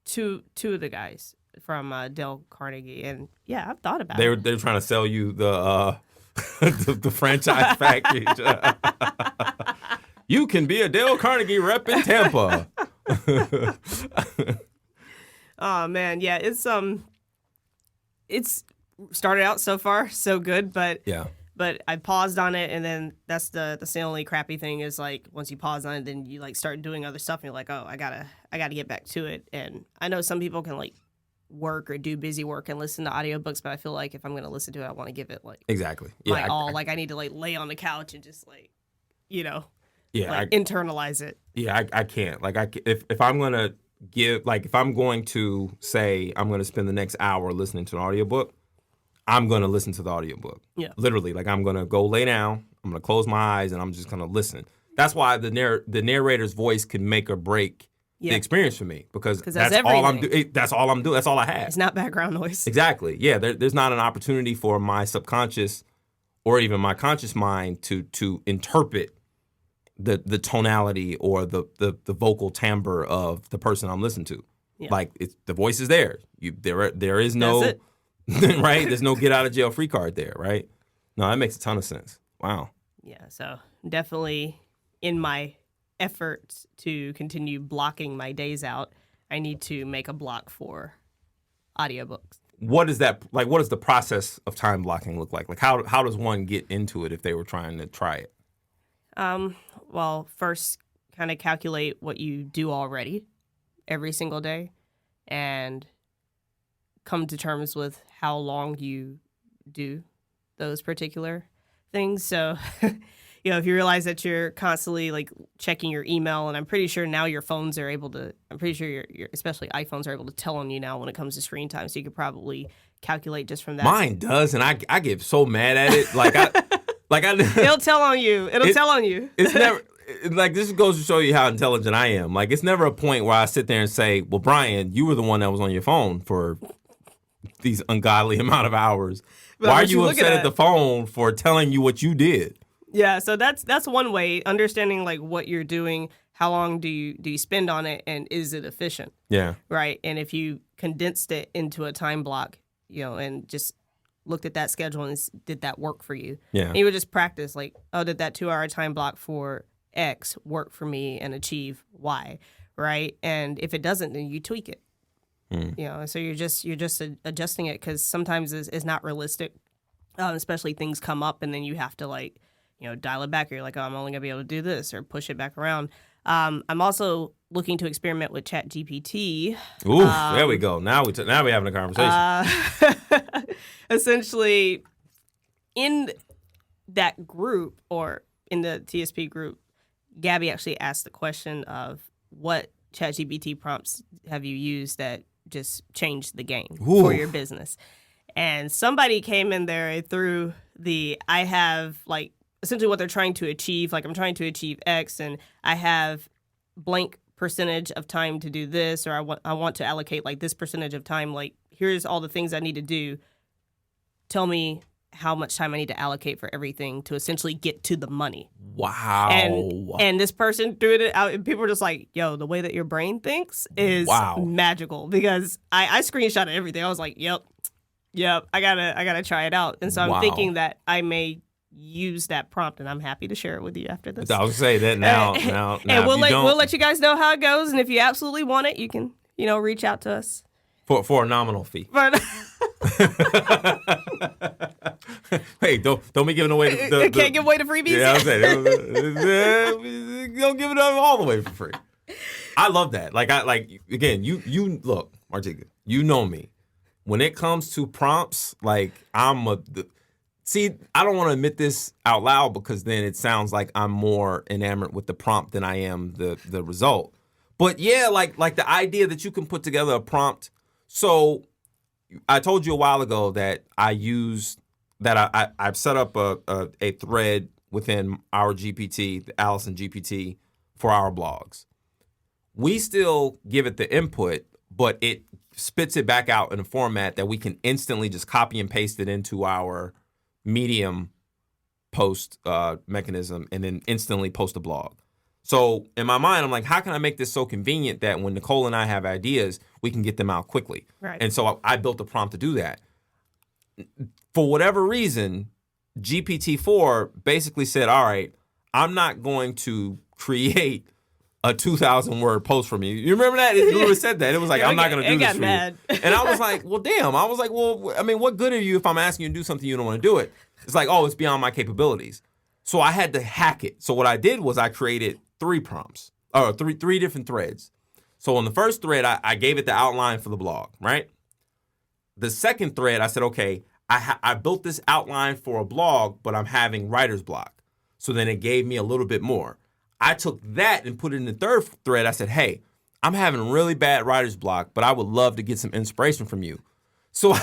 two of the guys from Dale Carnegie, and I've thought about it. They're trying to sell you the the franchise package. You can be a Dale Carnegie rep in Tampa. Oh man, yeah, it's it's started out so far so good, but Yeah. But I paused on it, and then that's the only crappy thing is like once you pause on it, then you like start doing other stuff, and you're like, oh, I gotta get back to it. And I know some people can like work or do busy work and listen to audiobooks, but I feel like if I'm gonna listen to it, I want to give it like Exactly. my all. Like I need to like lay on the couch and just like, internalize it. Yeah, I can't. Like if I'm gonna if I'm going to say I'm gonna spend the next hour listening to an audiobook, I'm going to listen to the audiobook. Yeah. Literally. Like, I'm going to go lay down, I'm going to close my eyes, and I'm just going to listen. That's why the narrator's voice can make or break the experience for me, because that's all I'm doing. That's all I'm doing. That's all I have. It's not background noise. Exactly. Yeah, there's not an opportunity for my subconscious or even my conscious mind to interpret the tonality or the vocal timbre of the person I'm listening to. Yeah. Like, the voice is there. There is no... That's it. Right? There's no get out of jail free card there, right? No, that makes a ton of sense. Wow. Yeah, so definitely in my efforts to continue blocking my days out, I need to make a block for audiobooks. What is that like? What does the process of time blocking look like? Like how does one get into it if they were trying to try it? Well, first kind of calculate what you do already every single day and come to terms with how long you do those particular things. So, if you realize that you're constantly like checking your email, and I'm pretty sure now your phones are able to, I'm pretty sure your especially iPhones are able to tell on you now when it comes to screen time. So you could probably calculate just from that. Mine does, and I get so mad at it. It'll tell on you. It'll tell on you. It's never. Like, this goes to show you how intelligent I am. Like, it's never a point where I sit there and say, well, Brian, you were the one that was on your phone for these ungodly amount of hours. Why are you upset at the phone for telling you what you did? Yeah, so that's one way, understanding like what you're doing, how long do you spend on it, and is it efficient? Yeah. Right. And if you condensed it into a time block, and just looked at that schedule and did that work for you? Yeah. And you would just practice like, oh, did that 2-hour time block for X work for me and achieve Y? Right. And if it doesn't, then you tweak it. So you're just adjusting it, because sometimes it's not realistic, especially things come up and then you have to like, dial it back. Or you're like, oh, I'm only gonna be able to do this, or push it back around. I'm also looking to experiment with ChatGPT. Ooh, there we go. Now we're having a conversation. Essentially, in that group or in the TSP group, Gabby actually asked the question of what ChatGPT prompts have you used that just changed the game for your business. And somebody came in there and threw I have like essentially what they're trying to achieve. Like, I'm trying to achieve X and I have blank percentage of time to do this, or I want to allocate like this percentage of time. Like, here's all the things I need to do. Tell me how much time I need to allocate for everything to essentially get to the money. Wow. And this person threw it out, and people were just like, yo, the way that your brain thinks is magical, because I screenshotted everything. I was like, yep, I gotta try it out. And so I'm thinking that I may use that prompt, and I'm happy to share it with you after this. I would say that now. And we'll let you guys know how it goes, and if you absolutely want it, you can, reach out to us. For a nominal fee. But hey, don't be giving away the can't give away the freebies. Yeah, I'm saying don't give it all the way for free. I love that. Again, you look, Martika, you know me. When it comes to prompts, like I don't want to admit this out loud, because then it sounds like I'm more enamored with the prompt than I am the result. But yeah, like the idea that you can put together a prompt. So I told you a while ago that I've set up a thread within our GPT, the Allison GPT, for our blogs. We still give it the input, but it spits it back out in a format that we can instantly just copy and paste it into our Medium post mechanism, and then instantly post a blog. So in my mind, I'm like, how can I make this so convenient that when Nicole and I have ideas, we can get them out quickly? Right. And so I built a prompt to do that. For whatever reason, GPT-4 basically said, all right, I'm not going to create a 2,000 word post from you. You remember that? Rubra said that. It was like, I'm not going to do this for mad. you. And I was like, well, damn. I was like, well, I mean, what good are you if I'm asking you to do something you don't want to do it? It's like, oh, it's beyond my capabilities. So I had to hack it. So what I did was I created 3 prompts, or three different threads. So on the first thread, I gave it the outline for the blog, right? The second thread, I said, okay, I built this outline for a blog, but I'm having writer's block. So then it gave me a little bit more. I took that and put it in the third thread. I said, hey, I'm having really bad writer's block, but I would love to get some inspiration from you. So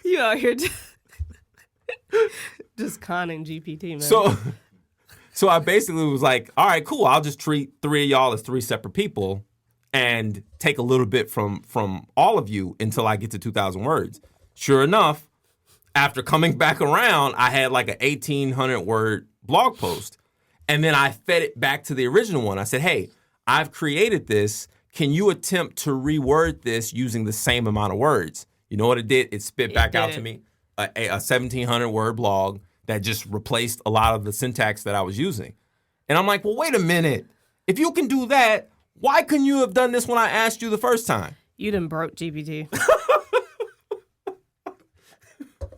You out here just conning GPT, man. So I basically was like, all right, cool. I'll just treat 3 of y'all as 3 separate people and take a little bit from all of you until I get to 2,000 words. Sure enough, after coming back around, I had like an 1,800 word blog post. And then I fed it back to the original one. I said, hey, I've created this. Can you attempt to reword this using the same amount of words? You know what it did? It spit back out to me a 1,700 word blog that just replaced a lot of the syntax that I was using. And I'm like, well, wait a minute. If you can do that, why couldn't you have done this when I asked you the first time? You done broke GPT.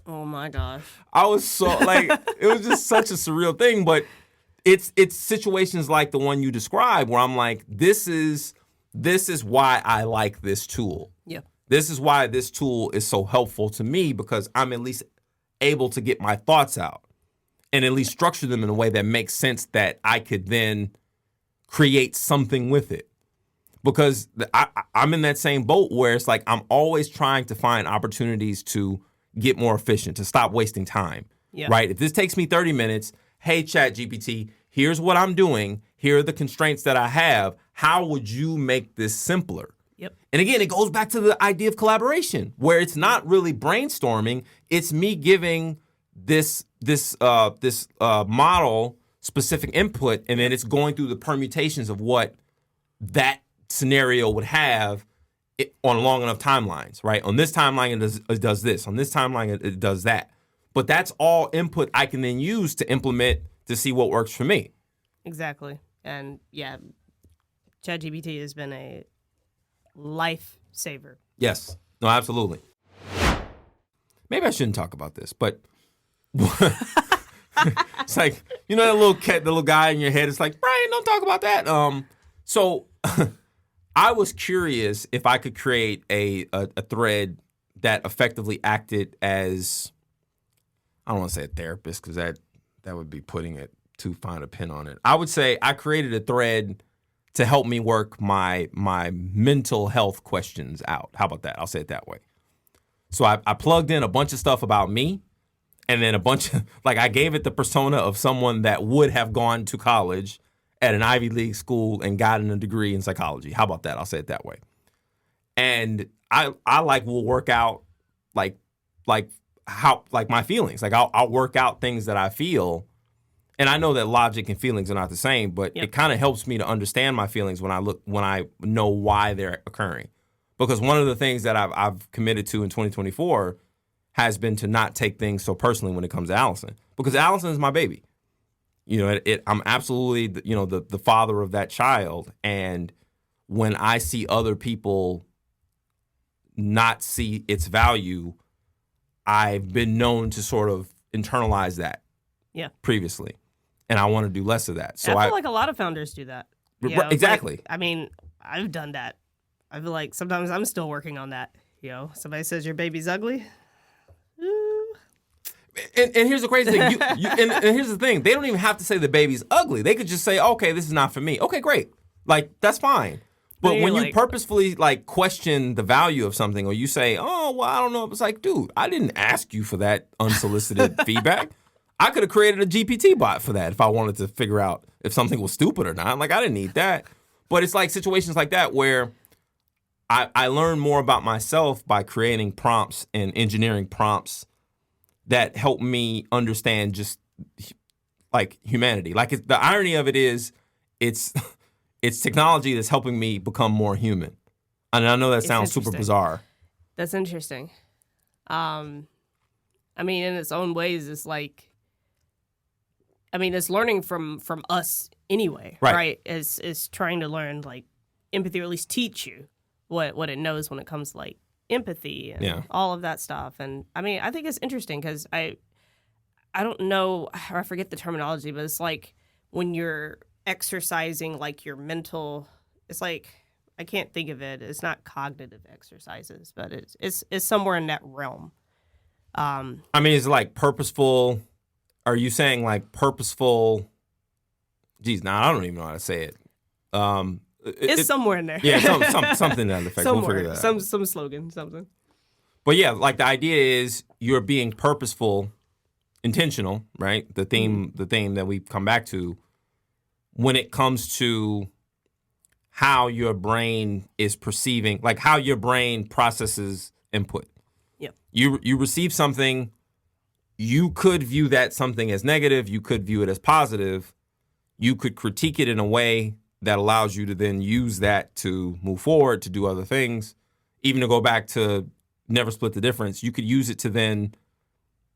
Oh my gosh. I was so like, it was just such a surreal thing, but it's situations like the one you described where I'm like, this is why I like this tool. Yeah. This is why this tool is so helpful to me, because I'm at least able to get my thoughts out and at least structure them in a way that makes sense that I could then create something with it. Because I'm in that same boat where it's like I'm always trying to find opportunities to get more efficient, to stop wasting time, right? If this takes me 30 minutes, hey, ChatGPT, here's what I'm doing. Here are the constraints that I have. How would you make this simpler? Yep. And again, it goes back to the idea of collaboration, where it's not really brainstorming. It's me giving this model specific input, and then it's going through the permutations of what that scenario would have on long enough timelines, right? On this timeline, it does this. On this timeline, it does that. But that's all input I can then use to implement to see what works for me. Exactly. And yeah, ChatGPT has been a lifesaver. Yes. No, absolutely. Maybe I shouldn't talk about this, but it's like, you know, that little guy in your head. It's like, Brian, don't talk about that. So I was curious if I could create a thread that effectively acted as, I don't want to say a therapist, because that would be putting it too fine a pin on it. I would say I created a thread to help me work my mental health questions out. How about that? I'll say it that way. So I plugged in a bunch of stuff about me, and then a bunch of, like, I gave it the persona of someone that would have gone to college at an Ivy League school and gotten a degree in psychology. How about that? I'll say it that way. And I will work out like how my feelings. Like I'll work out things that I feel. And I know that logic and feelings are not the same, but it kind of helps me to understand my feelings when I know why they're occurring. Because one of the things that I've committed to in 2024 has been to not take things so personally when it comes to Allison. Because Allison is my baby. You know, I'm absolutely, you know, the father of that child. And when I see other people not see its value, I've been known to sort of internalize that previously. And I want to do less of that. So I feel like a lot of founders do that. Exactly. Like, I mean, I've done that. I feel like sometimes I'm still working on that. You know, somebody says your baby's ugly. And here's the crazy thing. And here's the thing. They don't even have to say the baby's ugly. They could just say, okay, this is not for me. Okay, great. Like, that's fine. But when you purposefully, like, question the value of something, or you say, oh, well, I don't know. It's like, dude, I didn't ask you for that unsolicited feedback. I could have created a GPT bot for that if I wanted to figure out if something was stupid or not. Like, I didn't need that. But it's like situations like that where I learn more about myself by creating prompts and engineering prompts that help me understand just like humanity. Like the irony of it is it's technology that's helping me become more human. And I know that sounds super bizarre. That's interesting. I mean, in its own ways, it's like I mean, it's learning from us anyway, right? Is trying to learn like empathy, or at least teach you what it knows when it comes to like empathy and all of that stuff. And I mean, I think it's interesting because I don't know, or I forget the terminology, but it's like when you're exercising like your mental, it's like, I can't think of it. It's not cognitive exercises, but it's somewhere in that realm. I mean, it's like purposeful. Are you saying like purposeful? Geez, now I don't even know how to say it. It's somewhere in there. Yeah, something to that effect. Somewhere, we'll figure that out. Some slogan, something. But yeah, like the idea is you're being purposeful, intentional, right? The theme that we come back to when it comes to how your brain is perceiving, like how your brain processes input. Yep. You receive something, you could view that something as negative, you could view it as positive, you could critique it in a way that allows you to then use that to move forward, to do other things, even to go back to never split the difference. You could use it to then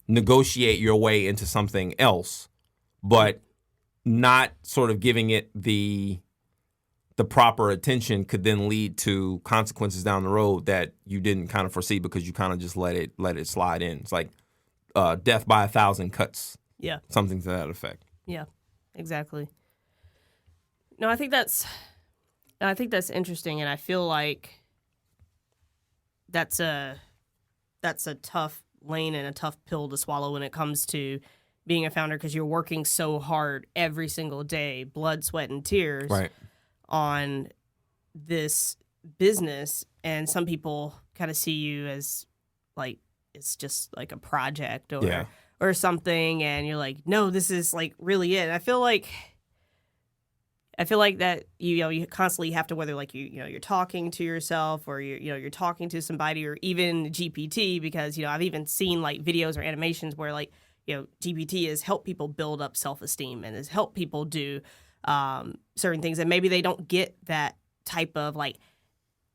negotiate your way into something else, but not sort of giving it the proper attention could then lead to consequences down the road that you didn't kind of foresee because you kind of just let it slide in. It's like death by 1,000 cuts. Yeah. Something to that effect. Yeah, exactly. No, I think that's interesting, and I feel like that's a tough lane and a tough pill to swallow when it comes to being a founder, because you're working so hard every single day, blood, sweat, and tears, right, on this business, and some people kind of see you as like it's just like a project or something, and you're like, no, this is like really it. And I feel like that you constantly have to, whether like you're talking to yourself or you're talking to somebody or even GPT, because I've even seen like videos or animations where like GPT has helped people build up self-esteem and has helped people do certain things, and maybe they don't get that type of like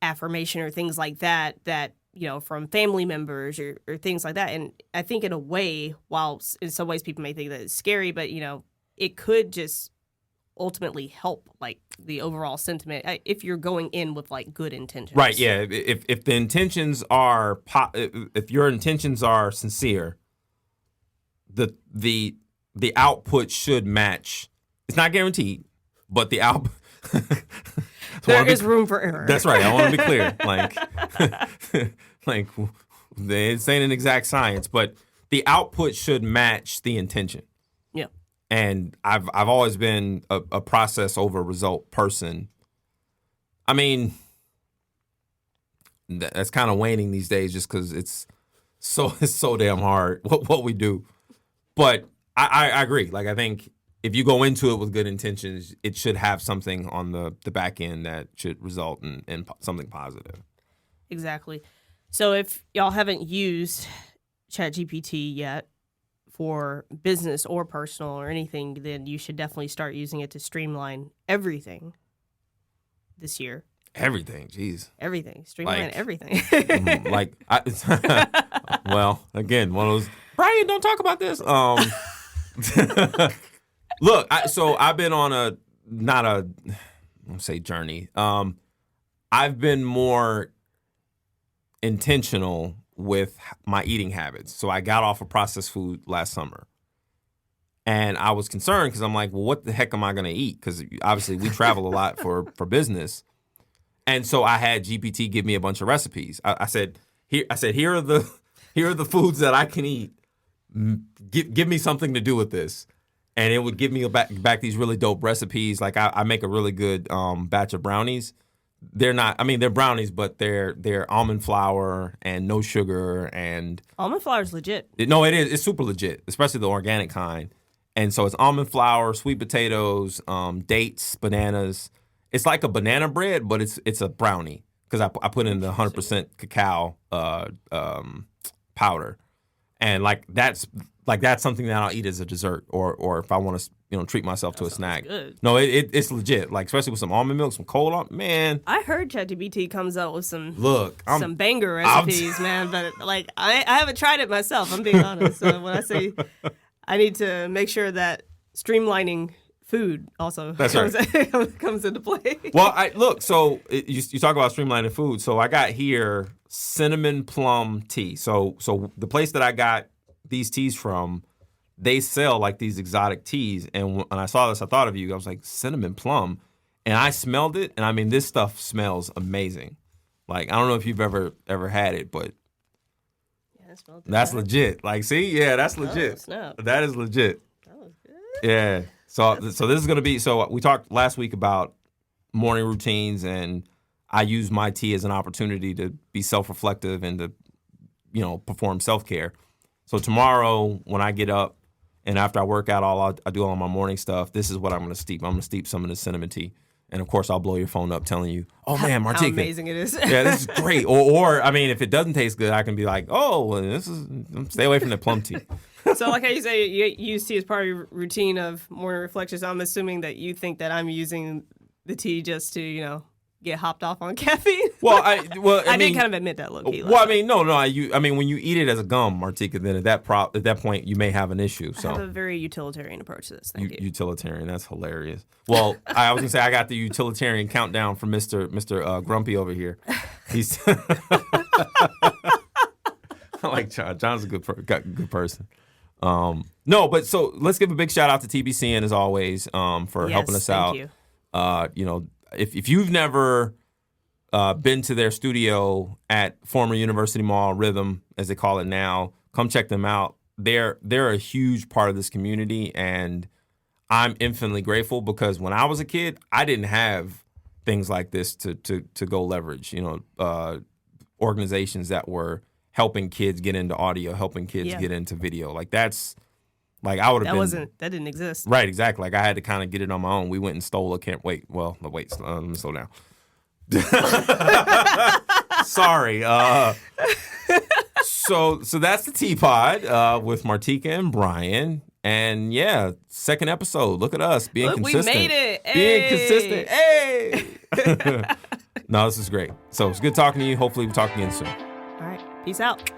affirmation or things like that from family members or things like that. And I think in a way, while in some ways people may think that it's scary, but it could just ultimately help like the overall sentiment if you're going in with like good intentions. Right. Yeah. If the intentions are if your intentions are sincere, the output should match. It's not guaranteed, but the output. There is room for error. That's right. I want to be clear. Like it's ain't an exact science, but the output should match the intention. Yeah. And I've always been a process over result person. I mean, that's kind of waning these days just because it's so damn hard what we do. But I agree. Like, I think if you go into it with good intentions, it should have something on the back end that should result in something positive. Exactly. So if y'all haven't used ChatGPT yet for business or personal or anything, then you should definitely start using it to streamline everything this year. Everything, jeez. Everything. Streamline everything. Well, again, one of those, Brian, don't talk about this. Look, so I've been on I won't say journey. I've been more intentional with my eating habits. So I got off of processed food last summer. And I was concerned because I'm like, well, what the heck am I going to eat? Because obviously we travel a lot for business. And so I had GPT give me a bunch of recipes. I said, here are the foods that I can eat. Give me something to do with this. And it would give me back these really dope recipes. Like I make a really good batch of brownies. They're brownies, but they're almond flour and no sugar. And almond flour is legit. No, it is. It's super legit, especially the organic kind. And so it's almond flour, sweet potatoes, dates, bananas. It's like a banana bread, but it's a brownie because I put in the 100% cacao powder, and that's something that I'll eat as a dessert or if I want to treat myself to a snack. Good. No, it's legit. Like especially with some almond milk, some cold almond, man. I heard ChatGPT comes up with some banger recipes, man. But I haven't tried it myself. I'm being honest. So when I say I need to make sure that streamlining food also That's comes into play. Well, you talk about streamlining food. So I got here cinnamon plum tea. So the place that I got these teas from, they sell like these exotic teas. And when I saw this, I thought of you. I was like, cinnamon plum. And I smelled it. And I mean, this stuff smells amazing. Like, I don't know if you've ever had it, but that's legit. Like, see? Yeah, that's legit. Snap. That is legit. That was good. Yeah. So this is going to be, so we talked last week about morning routines, and I use my tea as an opportunity to be self-reflective and to, perform self-care. So tomorrow when I get up and after I work out, I do all my morning stuff, this is what I'm going to steep. I'm going to steep some of the cinnamon tea. And of course, I'll blow your phone up telling you, "Oh man, Martika, how amazing it is!" Yeah, this is great. Or I mean, if it doesn't taste good, I can be like, "Oh, well, stay away from the plum tea." So, like how you say, you use tea as part of your routine of morning reflections. I'm assuming that you think that I'm using the tea just to, get hopped off on caffeine. Well, I did kind of admit that low key. Well, I mean, no. I mean, when you eat it as a gum, Martika, then at that point, you may have an issue. So I have a very utilitarian approach to this. Thank you. Utilitarian. That's hilarious. Well, I was gonna say I got the utilitarian countdown from Mr. Grumpy over here. He's I like John. John's a good person. No, but so let's give a big shout out to TBCN as always for helping us out. Thank you. If you've never been to their studio at former University Mall, Rhythm, as they call it now, come check them out. They're a huge part of this community, and I'm infinitely grateful because when I was a kid, I didn't have things like this to go leverage. Organizations that were helping kids get into audio, helping kids get into video. Like that's. Like I would have that didn't exist. Right, exactly. Like I had to kind of get it on my own. We went and stole a camp. Let me slow down. Sorry. So that's the TeaPod with Martika and Brian. And yeah, second episode. Look at us being consistent. We made it. Being consistent. Hey. No, this is great. So it's good talking to you. Hopefully we talk again soon. All right. Peace out.